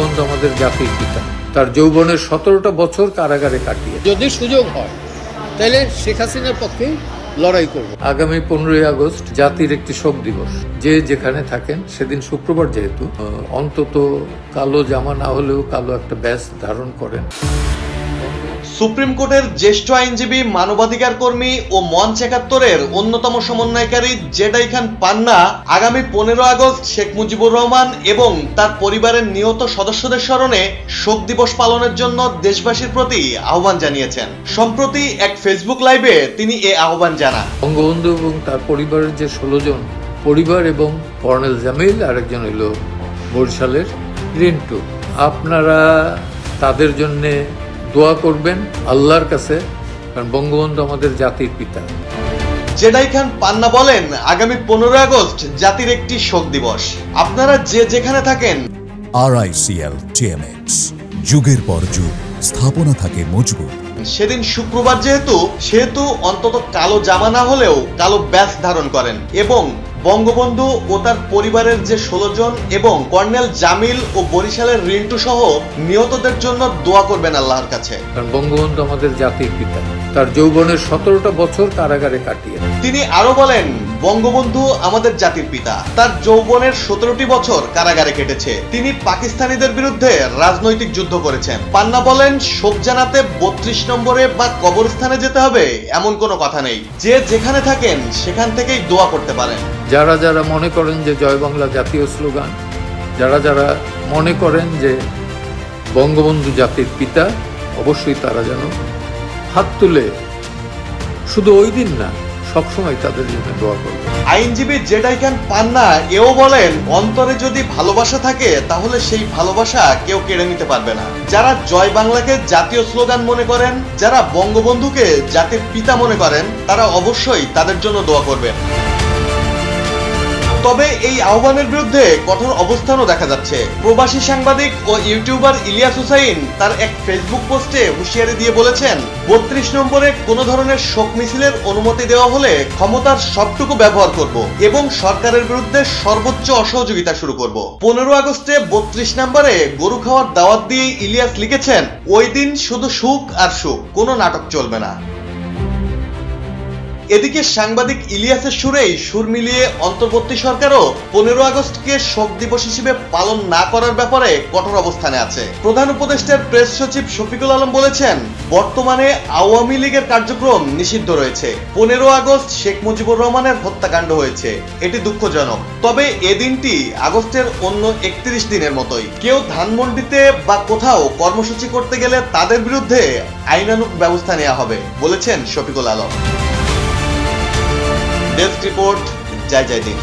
বঙ্গবন্ধু আমাদের জাতির পিতা। তার যৌবনের 17টা বছর কারাগারে কাটিয়ে যদি সুযোগ হয় তাহলে শেখ হাসিনার পক্ষে লড়াই করব। আগামী 15ই আগস্ট জাতির একটি শোক দিবস। যে যেখানে থাকেন, সেদিন শুক্রবার যেহেতু, অন্তত কালো জামা না হলেও কালো একটা ব্যাজ ধারণ করেন। সুপ্রিম কোর্টের জ্যেষ্ঠ আইনজীবী, মানবাধিকার কর্মী ও মঞ্চ ৭১-এর অন্যতম সমন্বয়কারী জেডাই খান পান্না আগামী 15 আগস্ট শেখ মুজিবুর রহমান এবং তার পরিবারের নিহত সদস্যদের স্মরণে শোক দিবস পালনের জন্য দেশবাসীর প্রতি আহ্বান জানিয়েছেন। সম্প্রতি এক ফেসবুক লাইভে তিনি এ আহ্বান জানান। বঙ্গবন্ধু এবং তার পরিবারের যে 16 জন পরিবার এবং কর্নেল জামিল, আরেকজন হল বরিশালের রিন্টু, আপনারা তাদের জন্যে দোয়া করবেন আল্লাহর কাছে, কারণ বঙ্গবন্ধু আমাদের জাতির পিতা। জেডাই খান পান্না বলেন, আগামী 15 আগস্ট জাতির একটি শোক দিবস। আপনারা যে যেখানে থাকেন, RICL TMX, যুগের পর যুগ স্থাপনা থাকে মজবুত। সেদিন শুক্রবার সেহেতু অন্তত কালো জামা না হলেও কালো ব্যাজ ধারণ করেন এবং বঙ্গবন্ধু ও তার পরিবারের যে 16 জন এবং কর্নেল জামিল ও বরিশালের রিন্টু সহ নিহতদের জন্য দোয়া করবেন আল্লাহর কাছে, কারণ বঙ্গবন্ধু আমাদের জাতির পিতা। তার যৌবনের 17টা বছর কারাগারে কাটিয়ে তিনি আরো বলেন, বঙ্গবন্ধু আমাদের জাতির পিতা। তার যৌবনের 17টি বছর কারাগারে কেটেছে। তিনি পাকিস্তানিদের বিরুদ্ধে রাজনৈতিক যুদ্ধ করেছেন। পান্না বলেন, শোক জানাতে 32 নম্বরে বা কবরস্থানে যেতে হবে এমন কোনো কথা নেই। যে যেখানে থাকেন সেখান থেকেই দোয়া করতে পারেন। যারা যারা মনে করেন যে জয় বাংলা জাতীয় স্লোগান, যারা যারা মনে করেন যে বঙ্গবন্ধু জাতির পিতা, অবশ্যই তারা যেন হাত তুলে শুধু ওই দিন না, সবসময় তাদের জন্য দোয়া করবে। আইনজীবী জেডাই খান পান্না এও বলেন, অন্তরে যদি ভালোবাসা থাকে তাহলে সেই ভালোবাসা কেউ কেড়ে নিতে পারবে না। যারা জয় বাংলাকে জাতীয় স্লোগান মনে করেন, যারা বঙ্গবন্ধুকে জাতির পিতা মনে করেন, তারা অবশ্যই তাদের জন্য দোয়া করবেন। তবে এই আহ্বানের বিরুদ্ধে কঠোর অবস্থানও দেখা যাচ্ছে। প্রবাসী সাংবাদিক ও ইউটিউবার ইলিয়াস হুসাইন তার এক ফেসবুক পোস্টে হুঁশিয়ারি দিয়ে বলেছেন, 32 নম্বরে কোনো ধরনের শোক মিছিলের অনুমতি দেওয়া হলে ক্ষমতার সবটুকু ব্যবহার করব এবং সরকারের বিরুদ্ধে সর্বোচ্চ অসহযোগিতা শুরু করব। 15 আগস্টে 32 নম্বরে গরু খাওয়ার দাওয়াত দিয়ে ইলিয়াস লিখেছেন, ওই দিন শুধু সুখ আর সুখ, কোনো নাটক চলবে না। এদিকে সাংবাদিক ইলিয়াসের সুরেই সুর মিলিয়ে অন্তর্বর্তী সরকারও 15 আগস্টকে শোক দিবস হিসেবে পালন না করার ব্যাপারে কঠোর অবস্থানে আছে। প্রধান উপদেষ্টার প্রেস সচিব শফিকুল আলম বলেছেন, বর্তমানে আওয়ামী লীগের কার্যক্রম নিষিদ্ধ রয়েছে। 15 আগস্ট শেখ মুজিবুর রহমানের হত্যাকাণ্ড হয়েছে, এটি দুঃখজনক। তবে এ দিনটি আগস্টের অন্য 31 দিনের মতোই। কেউ ধানমন্ডিতে বা কোথাও কর্মসূচি করতে গেলে তাদের বিরুদ্ধে আইনানুগ ব্যবস্থা নেওয়া হবে বলেছেন শফিকুল আলম। ডেস্ক রিপোর্ট, জয় জয় দিন।